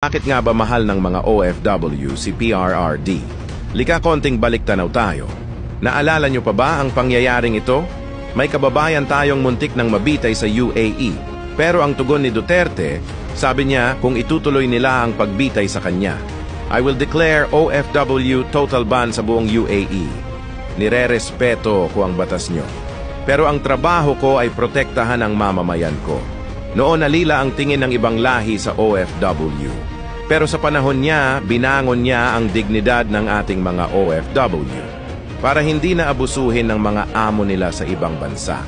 Bakit nga ba mahal ng mga OFW si PRRD? Lika konting baliktanaw tayo. Naalala nyo pa ba ang pangyayaring ito? May kababayan tayong muntik ng mabitay sa UAE. Pero ang tugon ni Duterte, sabi niya kung itutuloy nila ang pagbitay sa kanya. I will declare OFW total ban sa buong UAE. Nire-respeto ko ang batas nyo. Pero ang trabaho ko ay protektahan ang mamamayan ko. Noon nalila ang tingin ng ibang lahi sa OFW. Pero sa panahon niya, binangon niya ang dignidad ng ating mga OFW para hindi na abusuhin ng mga amo nila sa ibang bansa.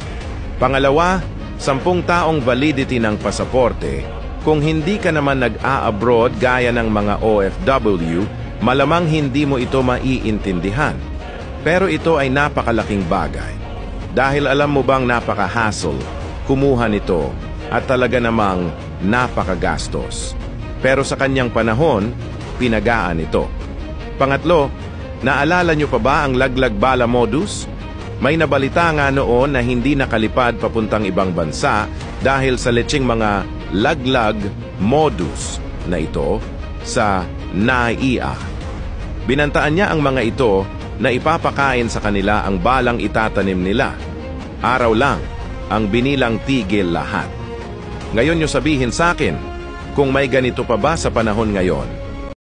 Pangalawa, 10 taong validity ng pasaporte. Kung hindi ka naman nag-a-abroad gaya ng mga OFW, malamang hindi mo ito maiintindihan. Pero ito ay napakalaking bagay. Dahil alam mo bang napaka-hassle, kumuha nito at talaga namang napakagastos. Pero sa kanyang panahon, pinagaan ito. Pangatlo, naalala nyo pa ba ang laglag bala modus? May nabalita nga noon na hindi nakalipad papuntang ibang bansa dahil sa lecheng mga laglag modus na ito sa NAIA. Binantaan niya ang mga ito na ipapakain sa kanila ang balang itatanim nila. Araw lang ang binilang tigil lahat. Ngayon nyo sabihin sa akin, kung may ganito pa ba sa panahon ngayon?